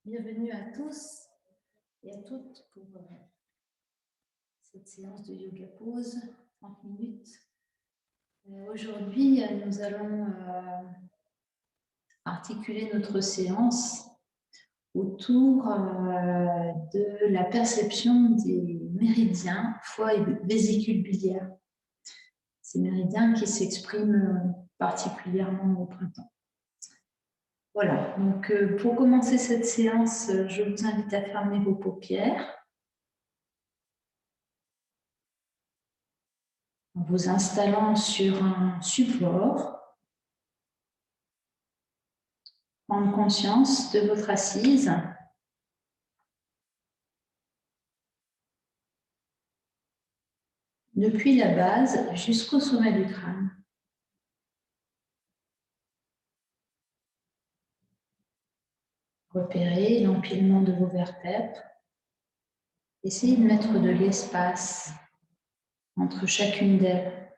Bienvenue à tous et à toutes pour cette séance de yoga pause, 30 minutes. Aujourd'hui, nous allons articuler notre séance autour de la perception des méridiens, foie et vésicule biliaire. Ces méridiens qui s'expriment particulièrement au printemps. Voilà, donc pour commencer cette séance, je vous invite à fermer vos paupières. En vous installant sur un support, prendre conscience de votre assise. Depuis la base jusqu'au sommet du crâne. Repérez l'empilement de vos vertèbres. Essayez de mettre de l'espace entre chacune d'elles.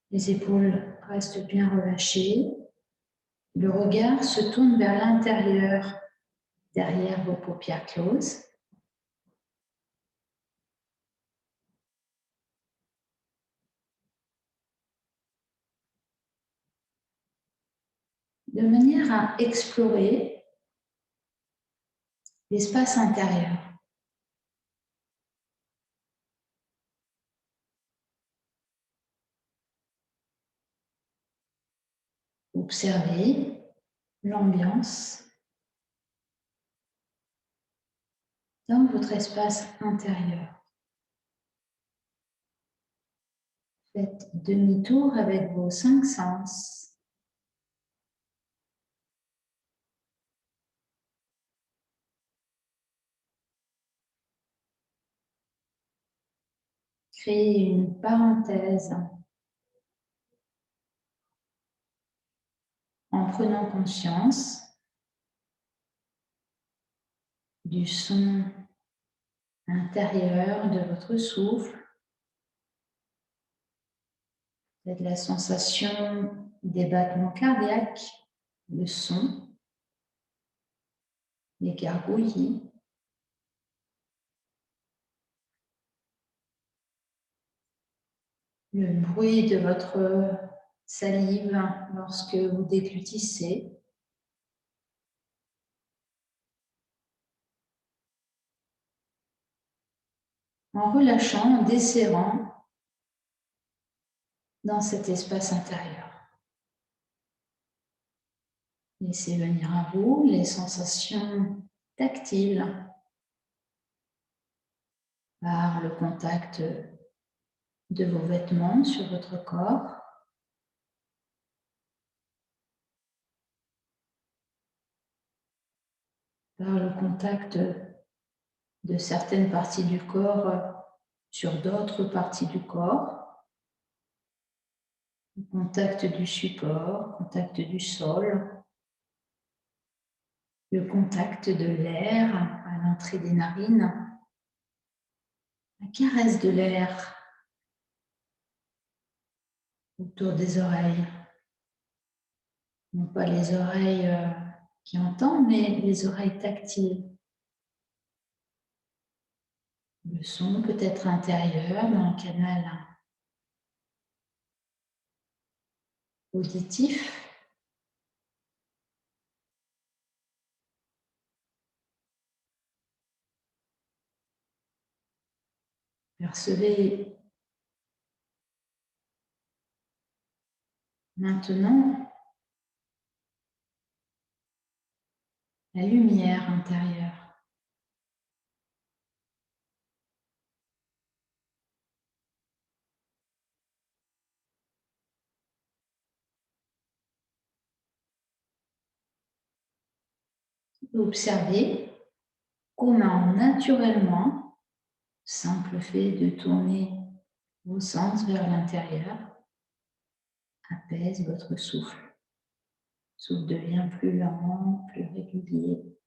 Les épaules restent bien relâchées. Le regard se tourne vers l'intérieur, derrière vos paupières closes. De manière à explorer l'espace intérieur. Observez l'ambiance dans votre espace intérieur. Faites demi-tour avec vos 5 sens. Créez une parenthèse en prenant conscience du son intérieur de votre souffle, de la sensation des battements cardiaques, le son, les gargouillis, le bruit de votre salive lorsque vous déglutissez. En relâchant, en desserrant dans cet espace intérieur. Laissez venir à vous les sensations tactiles par le contact de vos vêtements sur votre corps. Par le contact de certaines parties du corps sur d'autres parties du corps. Le contact du support, contact du sol. Le contact de l'air à l'entrée des narines. La caresse de l'air autour des oreilles. Non pas les oreilles qui entendent, mais les oreilles tactiles. Le son peut être intérieur dans le canal auditif. Percevez maintenant la lumière intérieure. Observez comment naturellement, simple fait de tourner vos sens vers l'intérieur, apaise votre souffle. Le souffle devient plus lent, plus régulier.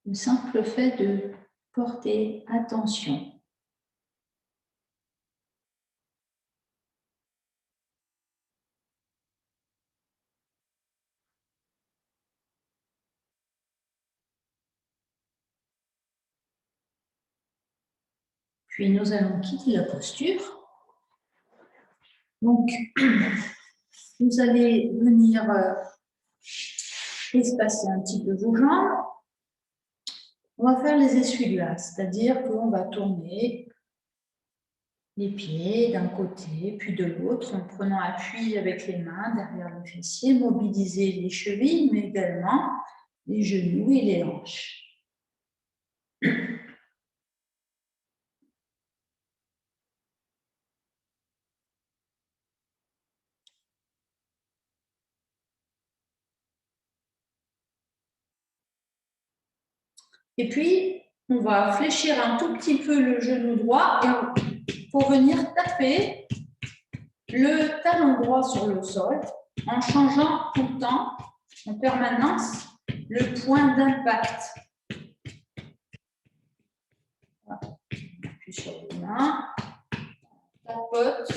Le simple fait de porter attention Puis nous allons quitter la posture. Donc, vous allez venir espacer un petit peu vos jambes. On va faire les essuie-glaces, c'est-à-dire qu'on va tourner les pieds d'un côté, puis de l'autre, en prenant appui avec les mains derrière le fessier, mobiliser les chevilles, mais également les genoux et les hanches. Et puis, on va fléchir un tout petit peu le genou droit pour venir taper le talon droit sur le sol en changeant tout le temps, en permanence, le point d'impact. Appuie sur les mains, tapote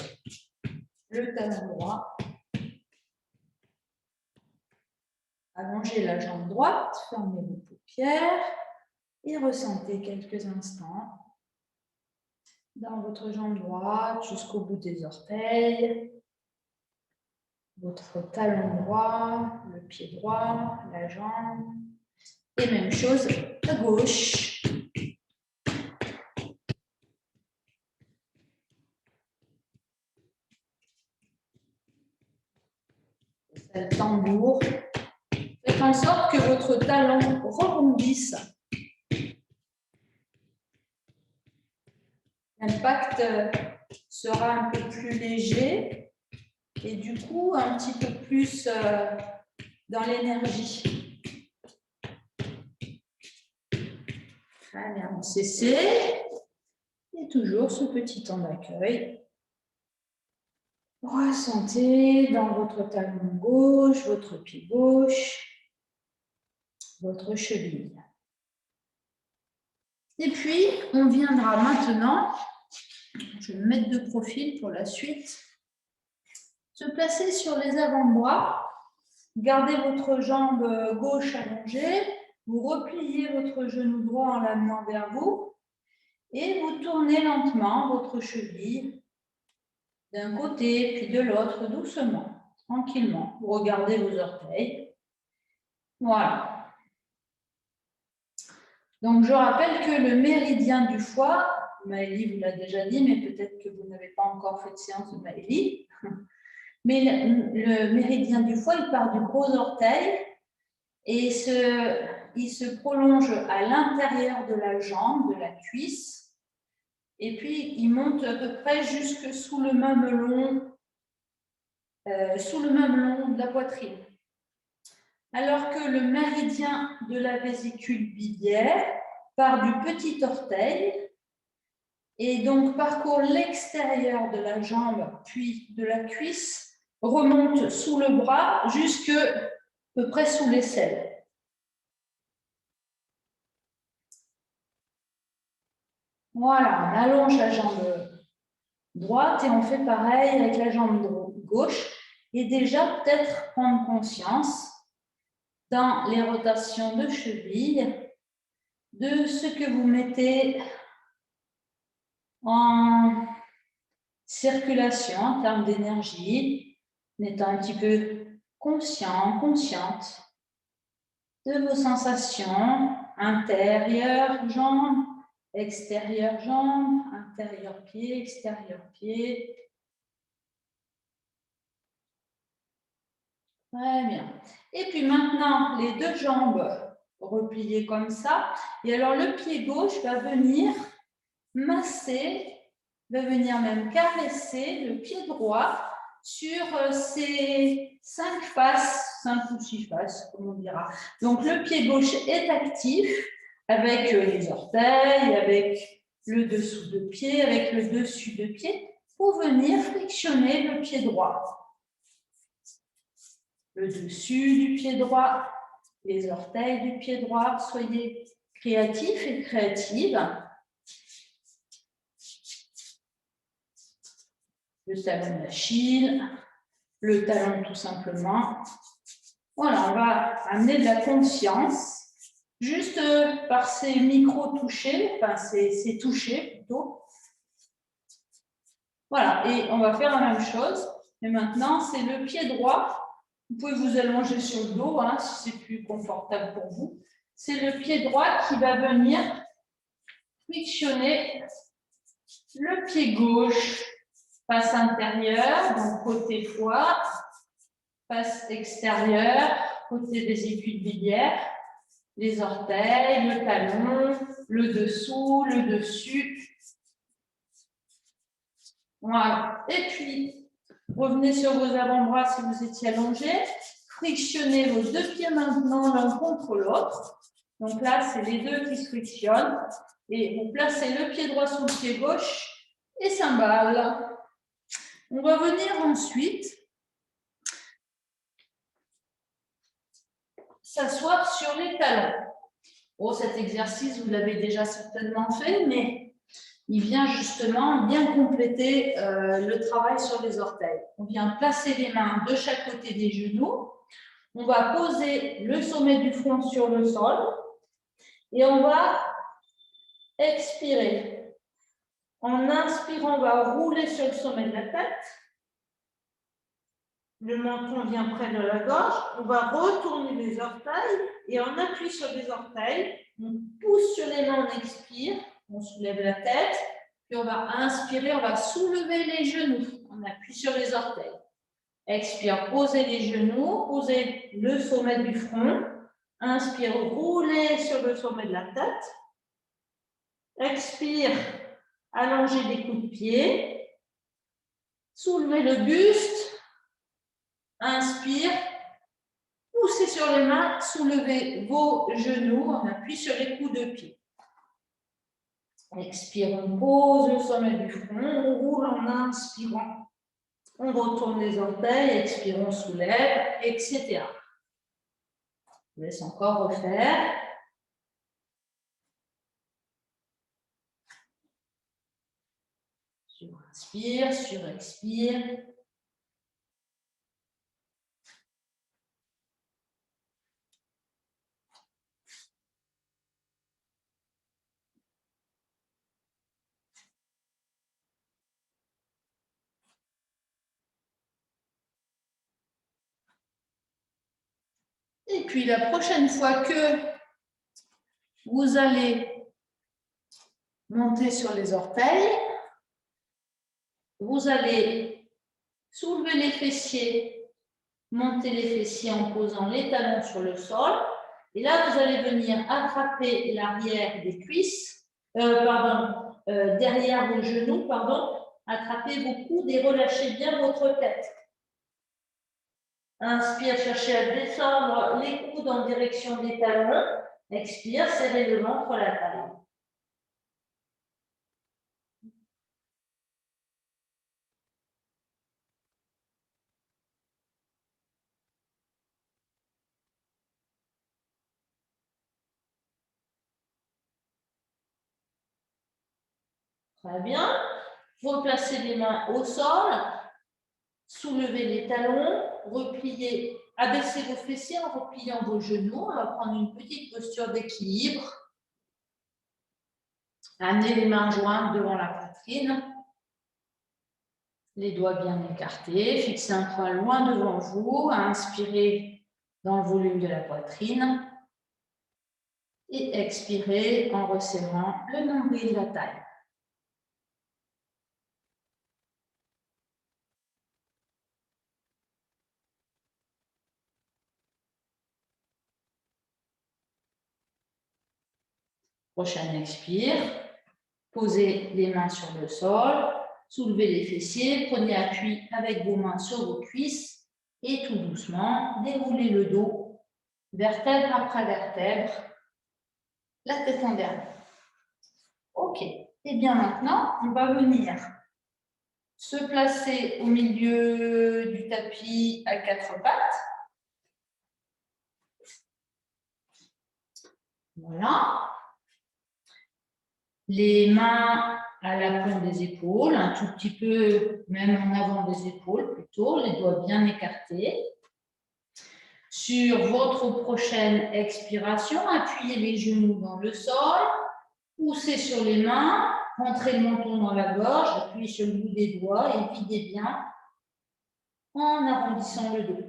le talon droit. Allongez la jambe droite, fermez vos paupières et ressentez quelques instants dans votre jambe droite jusqu'au bout des orteils, votre talon droit, le pied droit, la jambe, et même chose à gauche. C'est le tambour. Faites en sorte que votre talon rebondisse. L'impact sera un peu plus léger et du coup un petit peu plus dans l'énergie. Allez, on cesse. Et toujours ce petit temps d'accueil. Ressentez dans votre talon gauche, votre pied gauche, votre cheville. Et puis, on viendra maintenant, je vais me mettre de profil pour la suite, se placer sur les avant-bras, gardez votre jambe gauche allongée, vous repliez votre genou droit en l'amenant vers vous et vous tournez lentement votre cheville d'un côté puis de l'autre, doucement, tranquillement. Vous regardez vos orteils. Voilà. Donc, je rappelle que le méridien du foie, Maëlie vous l'a déjà dit, mais peut-être que vous n'avez pas encore fait de séance de Maëlie, mais le méridien du foie, il part du gros orteil et il se prolonge à l'intérieur de la jambe, de la cuisse, et puis il monte à peu près jusque sous le mamelon de la poitrine. Alors que le méridien de la vésicule biliaire part du petit orteil et donc parcourt l'extérieur de la jambe puis de la cuisse, remonte sous le bras jusque à peu près sous l'aisselle. Voilà, on allonge la jambe droite et on fait pareil avec la jambe gauche et déjà peut-être prendre conscience dans les rotations de cheville de ce que vous mettez en circulation en termes d'énergie, en étant un petit peu conscient, consciente de vos sensations intérieures jambes, extérieures jambes, intérieur pied, extérieur pied. Très bien. Et puis maintenant, les deux jambes repliées comme ça. Et alors, le pied gauche va venir masser, va venir même caresser le pied droit sur ses 5 faces, 5 ou 6 faces, comme on dira. Donc, le pied gauche est actif avec les orteils, avec le dessous de pied, avec le dessus de pied, pour venir frictionner le pied droit. Le dessus du pied droit, les orteils du pied droit. Soyez créatifs et créatives. Le talon d'Achille, le talon tout simplement. Voilà, on va amener de la conscience juste par ces micro-touchés, enfin ces touchés plutôt, Voilà, et on va faire la même chose. Mais maintenant, c'est le pied droit. Vous pouvez vous allonger sur le dos hein, si c'est plus confortable pour vous. C'est le pied droit qui va venir frictionner le pied gauche. Face intérieure, donc côté foie. Face extérieure, côté vésicule biliaire. Les orteils, le talon, le dessous, le dessus. Voilà. Et puis, revenez sur vos avant-bras si vous étiez allongé. Frictionnez vos deux pieds maintenant l'un contre l'autre. Donc là, c'est les deux qui se frictionnent. Et vous placez le pied droit sous le pied gauche et cymbale. On va venir ensuite s'asseoir sur les talons. Oh, cet exercice, vous l'avez déjà certainement fait, mais il vient justement bien compléter le travail sur les orteils. On vient placer les mains de chaque côté des genoux. On va poser le sommet du front sur le sol et on va expirer. En inspirant, on va rouler sur le sommet de la tête. Le menton vient près de la gorge. On va retourner les orteils et on appuie sur les orteils. On pousse sur les mains, on expire. On soulève la tête. Puis on va inspirer, on va soulever les genoux. On appuie sur les orteils. Expire, posez les genoux, posez le sommet du front. Inspire, roulez sur le sommet de la tête. Expire, allongez les coups de pied. Soulevez le buste. Inspire, poussez sur les mains, soulevez vos genoux, on appuie sur les coups de pied. Expire, on pose le sommet du front, on roule en inspirant. On retourne les orteils, expire, on soulève, etc. Je vous laisse encore refaire. Surinspire, surexpire. Et puis la prochaine fois que vous allez monter sur les orteils, vous allez soulever les fessiers, monter les fessiers en posant les talons sur le sol. Et là, vous allez venir attraper l'arrière des cuisses, derrière vos genoux, attrapez vos coudes et relâchez bien votre tête. Inspire, cherchez à descendre les coudes en direction des talons. Expire, serrez le ventre, la taille. Très bien. Replacez les mains au sol. Soulevez les talons. Repliez, abaissez vos fessiers en repliant vos genoux. On va prendre une petite posture d'équilibre. Amenez les mains jointes devant la poitrine. Les doigts bien écartés. Fixez un point loin devant vous. Inspirez dans le volume de la poitrine. Et expirez en resserrant le nombril de la taille. Prochain expire. Posez les mains sur le sol. Soulevez les fessiers. Prenez appui avec vos mains sur vos cuisses. Et tout doucement, déroulez le dos, vertèbre après vertèbre. La tête en dernier. Ok. Et bien maintenant, on va venir se placer au milieu du tapis à quatre pattes. Voilà. Les mains à la pointe des épaules, un tout petit peu même en avant des épaules plutôt, les doigts bien écartés. Sur votre prochaine expiration, appuyez les genoux dans le sol, poussez sur les mains, rentrez le menton dans la gorge, appuyez sur le bout des doigts et videz bien en arrondissant le dos.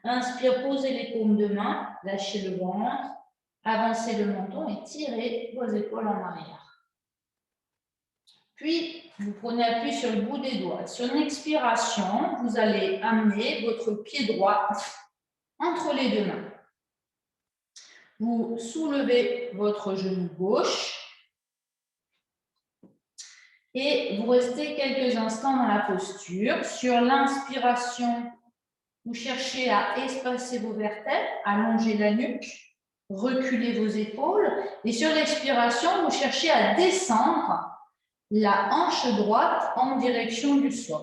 Inspire, posez les paumes de main, lâchez le ventre, avancez le menton et tirez vos épaules en arrière. Puis, vous prenez appui sur le bout des doigts. Sur une expiration, vous allez amener votre pied droit entre les deux mains. Vous soulevez votre genou gauche et vous restez quelques instants dans la posture. Sur l'inspiration, vous cherchez à espacer vos vertèbres, allonger la nuque, reculer vos épaules. Et sur l'expiration, vous cherchez à descendre la hanche droite en direction du sol.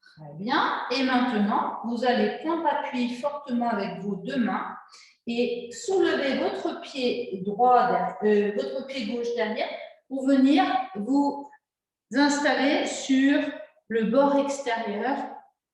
Très bien. Et maintenant, vous allez point appuyer fortement avec vos deux mains et soulever votre pied droit, votre pied gauche derrière pour venir vous installer sur le bord extérieur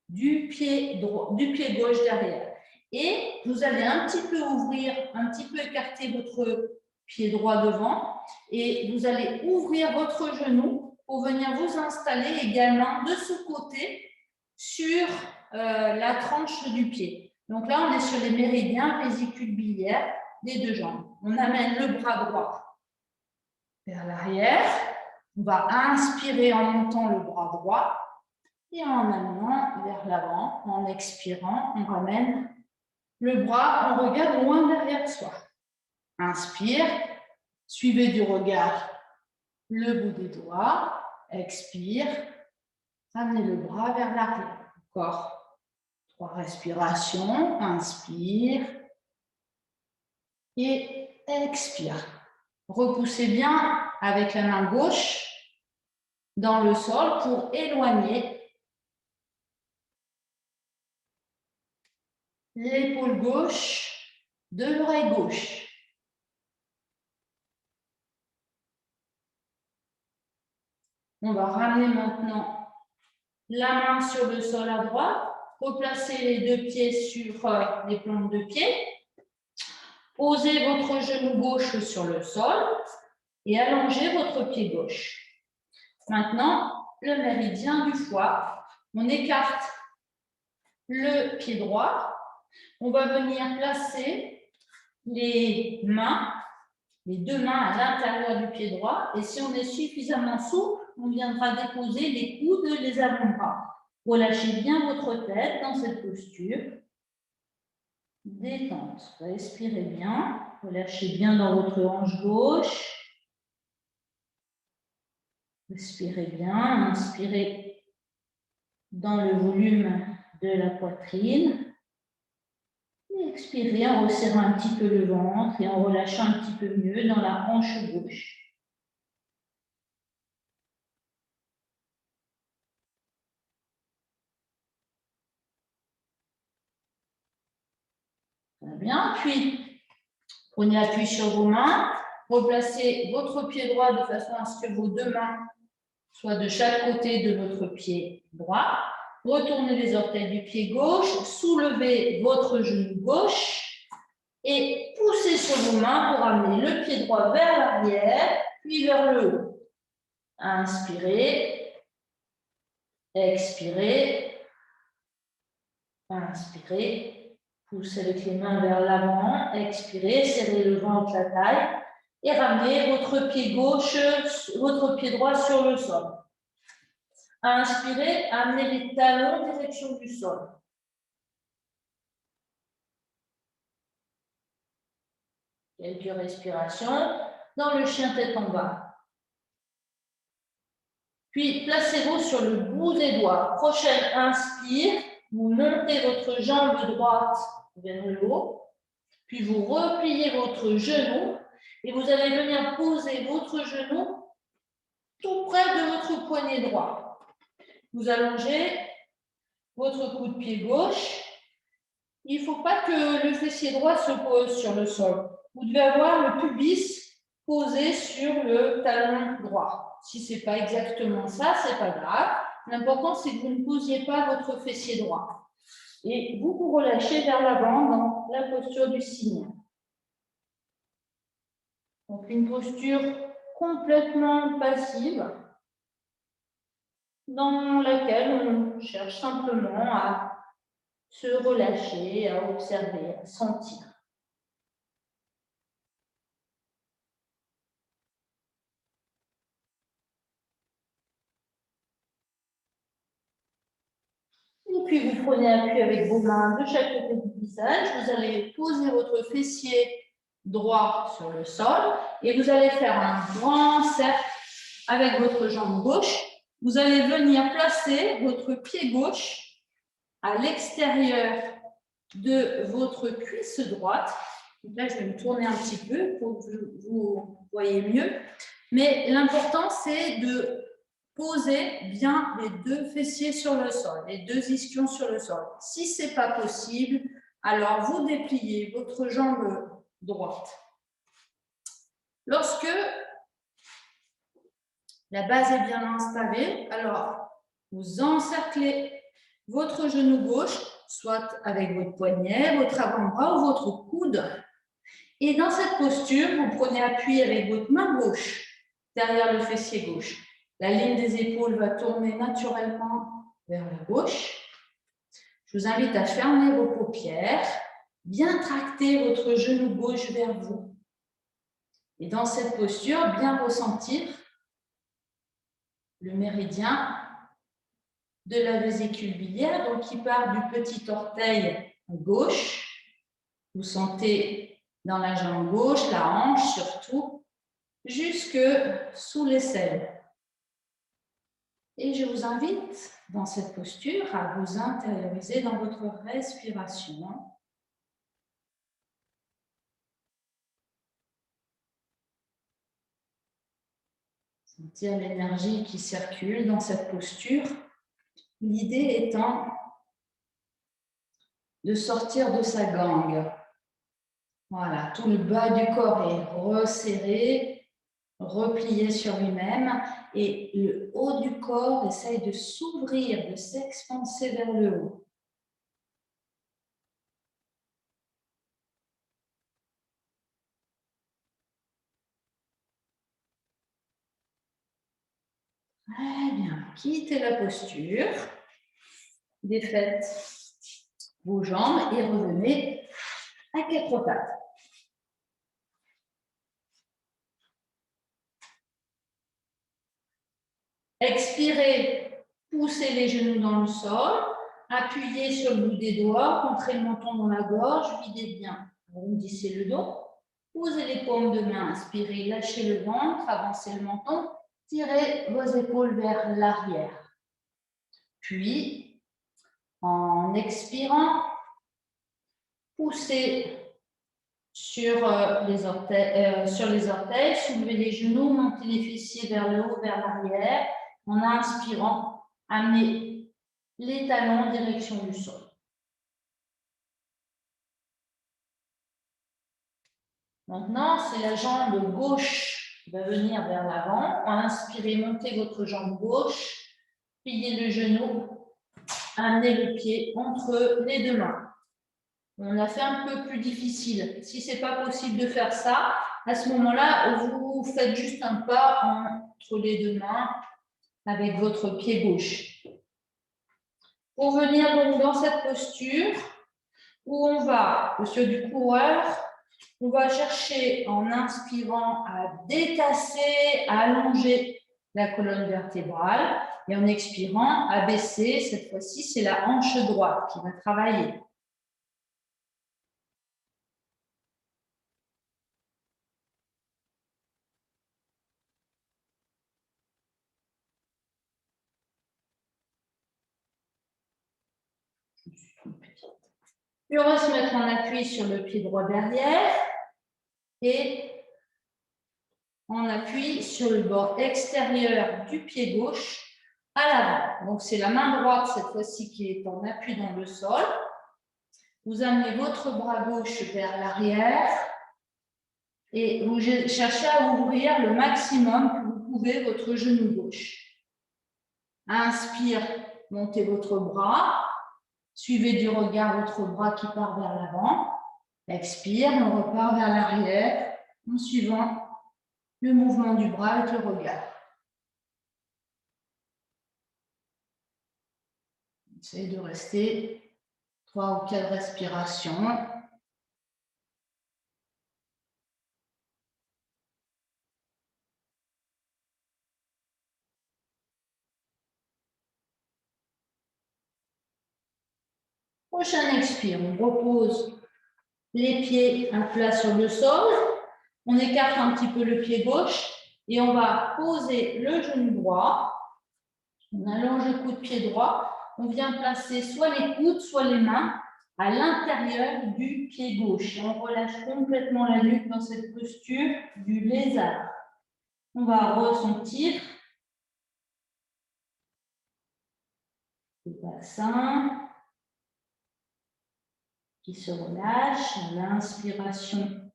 du pied gauche derrière. Et vous allez un petit peu ouvrir, un petit peu écarter votre pied droit devant et vous allez ouvrir votre genou pour venir vous installer également de ce côté sur la tranche du pied. Donc là, on est sur les méridiens vésicules biliaires des deux jambes. On amène le bras droit vers l'arrière. On va inspirer en montant le bras droit et en amenant vers l'avant. En expirant, on ramène le bras, on regarde loin derrière soi. Inspire, suivez du regard le bout des doigts. Expire, ramenez le bras vers l'arrière. Encore 3 respirations. Inspire et expire. Repoussez bien avec la main gauche dans le sol pour éloigner l'épaule gauche de l'oreille gauche. On va ramener maintenant la main sur le sol à droite, replacer les deux pieds sur les plantes de pied, posez votre genou gauche sur le sol et allongez votre pied gauche. Maintenant, le méridien du foie, on écarte le pied droit, on va venir placer les mains, les deux mains à l'intérieur du pied droit et si on est suffisamment souple, on viendra déposer les coudes, les avant-bras. Relâchez bien votre tête dans cette posture. Détente, respirez bien, relâchez bien dans votre hanche gauche. Respirez bien, inspirez dans le volume de la poitrine. Et expirez en resserrant un petit peu le ventre et en relâchant un petit peu mieux dans la hanche gauche. Très bien, puis prenez appui sur vos mains, replacez votre pied droit de façon à ce que vos deux mains soient de chaque côté de votre pied droit. Retournez les orteils du pied gauche, soulevez votre genou gauche et poussez sur vos mains pour amener le pied droit vers l'arrière, puis vers le haut. Inspirez, expirez, inspirez, poussez avec les mains vers l'avant, expirez, serrez le ventre, la taille et ramenez votre pied gauche, votre pied droit sur le sol. Inspirez, amenez les talons en direction du sol. Quelques respirations dans le chien tête en bas. Puis placez-vous sur le bout des doigts. Prochaine inspire, vous montez votre jambe droite vers le haut. Puis vous repliez votre genou et vous allez venir poser votre genou tout près de votre poignet droit. Vous allongez votre coup de pied gauche. Il ne faut pas que le fessier droit se pose sur le sol. Vous devez avoir le pubis posé sur le talon droit. Si ce n'est pas exactement ça, ce n'est pas grave. l'important, c'est que vous ne posiez pas votre fessier droit. Et vous vous relâchez vers l'avant dans la posture du cygne. Donc, une posture complètement passive dans laquelle on cherche simplement à se relâcher, à observer, à sentir. Et puis, vous prenez appui avec vos mains de chaque côté du visage. Vous allez poser votre fessier droit sur le sol et vous allez faire un grand cercle avec votre jambe gauche. Vous allez venir placer votre pied gauche à l'extérieur de votre cuisse droite. Donc là, je vais me tourner un petit peu pour que vous voyez mieux. Mais l'important, c'est de poser bien les deux fessiers sur le sol, les deux ischions sur le sol. Si ce n'est pas possible, alors vous dépliez votre jambe droite. Lorsque la base est bien installée, alors vous encerclez votre genou gauche, soit avec votre poignet, votre avant-bras ou votre coude. Et dans cette posture, vous prenez appui avec votre main gauche derrière le fessier gauche. La ligne des épaules va tourner naturellement vers la gauche. Je vous invite à fermer vos paupières, bien tracter votre genou gauche vers vous. Et dans cette posture, bien ressentir le méridien de la vésicule biliaire, donc qui part du petit orteil gauche. Vous sentez dans la jambe gauche, la hanche surtout, jusque sous l'aisselle. Et je vous invite dans cette posture à vous intérioriser dans votre respiration. Sentir l'énergie qui circule dans cette posture. L'idée étant de sortir de sa gangue. Voilà, tout le bas du corps est resserré, replié sur lui-même et le haut du corps essaye de s'ouvrir, de s'expanser vers le haut. Très bien, quittez la posture, défaites vos jambes et revenez à quatre pattes. Expirez, poussez les genoux dans le sol, appuyez sur le bout des doigts, rentrez le menton dans la gorge, videz bien, arrondissez le dos, posez les paumes de main, inspirez, lâchez le ventre, avancez le menton, tirez vos épaules vers l'arrière. Puis, en expirant, poussez sur les orteils, soulevez les genoux, montez les fessiers vers le haut, vers l'arrière. En inspirant, amenez les talons en direction du sol. Maintenant, c'est la jambe gauche qui va venir vers l'avant. Inspirez, montez votre jambe gauche, pliez le genou, amenez le pied entre les deux mains. On a fait un peu plus difficile. Si ce n'est pas possible de faire ça, à ce moment-là, vous faites juste un pas entre les deux mains avec votre pied gauche. Pour venir donc dans cette posture où on va, posture du coureur, on va chercher en inspirant à détasser, à allonger la colonne vertébrale et en expirant à baisser. Cette fois-ci, c'est la hanche droite qui va travailler. Puis on va se mettre en appui sur le pied droit derrière et on appuie sur le bord extérieur du pied gauche à l'avant. Donc c'est la main droite cette fois-ci qui est en appui dans le sol. Vous amenez votre bras gauche vers l'arrière et vous cherchez à ouvrir le maximum que vous pouvez votre genou gauche. Inspire, montez votre bras. Suivez du regard votre bras qui part vers l'avant. Expire, on repart vers l'arrière en suivant le mouvement du bras avec le regard. Essayez de rester 3 ou 4 respirations. Prochain expire, on repose les pieds à plat sur le sol. On écarte un petit peu le pied gauche et on va poser le genou droit. On allonge le coude pied droit. On vient placer soit les coudes, soit les mains à l'intérieur du pied gauche. Et on relâche complètement la nuque dans cette posture du lézard. On va ressentir le bassin qui se relâche à l'inspiration.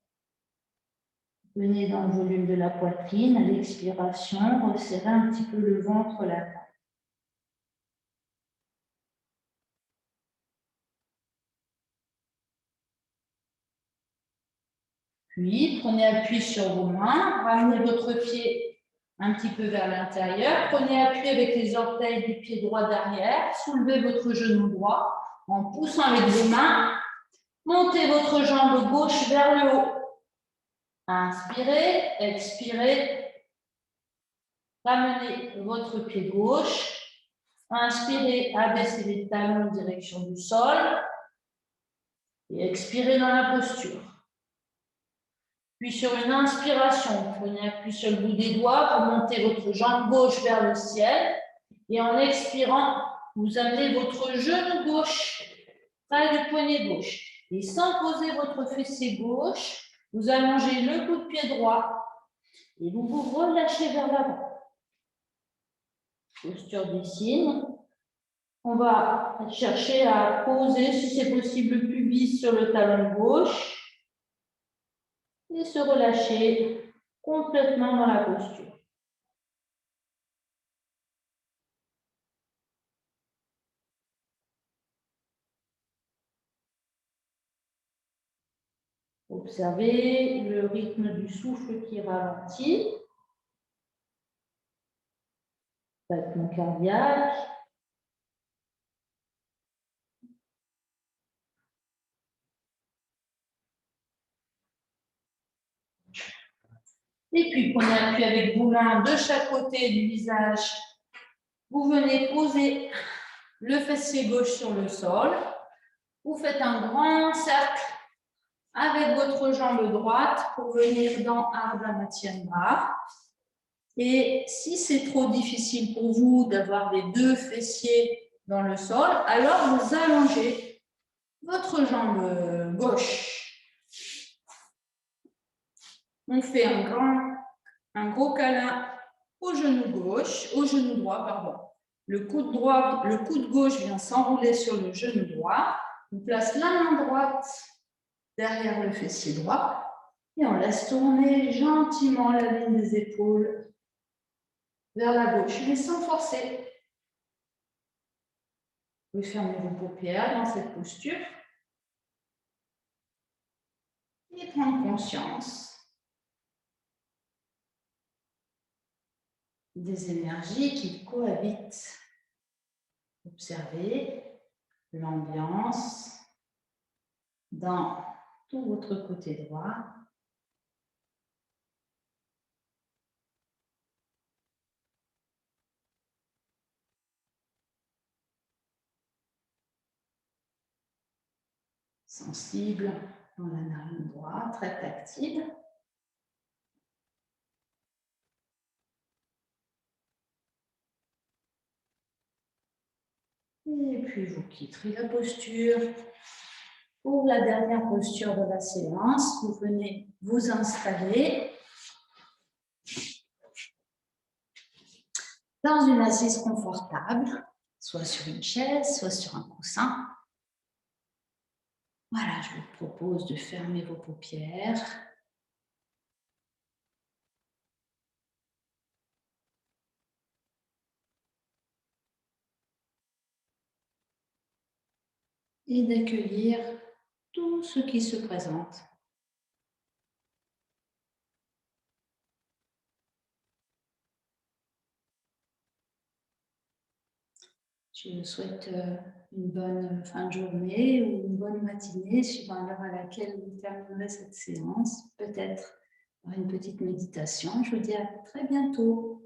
Venez dans le volume de la poitrine. À l'expiration, resserrez un petit peu le ventre, la taille. Puis, prenez appui sur vos mains, ramenez votre pied un petit peu vers l'intérieur. Prenez appui avec les orteils du pied droit derrière. Soulevez votre genou droit en poussant avec vos mains. Montez votre jambe gauche vers le haut. Inspirez, expirez. Ramenez votre pied gauche. Inspirez, abaissez les talons en direction du sol. Et expirez dans la posture. Puis sur une inspiration, prenez appui sur le bout des doigts pour monter votre jambe gauche vers le ciel. Et en expirant, vous amenez votre genou gauche près du poignet gauche. Et sans poser votre fessier gauche, vous allongez le bout de pied droit et vous vous relâchez vers l'avant. Posture du cygne. On va chercher à poser, si c'est possible, le pubis sur le talon gauche. Et se relâcher complètement dans la posture. Observez le rythme du souffle qui ralentit. Battement cardiaque. Et puis, prenez appui avec vos mains de chaque côté du visage. Vous venez poser le fessier gauche sur le sol. Vous faites un grand cercle avec votre jambe droite pour venir dans Ardha Matyasana. Et si c'est trop difficile pour vous d'avoir les deux fessiers dans le sol, alors vous allongez votre jambe gauche. On fait un gros câlin au genou gauche, au genou droit, pardon. Le coude gauche vient s'enrouler sur le genou droit. On place la main droite derrière le fessier droit et on laisse tourner gentiment la ligne des épaules vers la gauche, mais sans forcer. Vous pouvez fermer vos paupières dans cette posture et prendre conscience des énergies qui cohabitent. Observez l'ambiance dans tout votre côté droit. Sensible dans la narine droite, très tactile. Et puis vous quitterez la posture. Pour la dernière posture de la séance, vous venez vous installer dans une assise confortable, soit sur une chaise, soit sur un coussin. Voilà, je vous propose de fermer vos paupières. et d'accueillir tout ce qui se présente. Je vous souhaite une bonne fin de journée ou une bonne matinée, suivant l'heure à laquelle vous terminerez cette séance. Peut-être par une petite méditation. Je vous dis à très bientôt.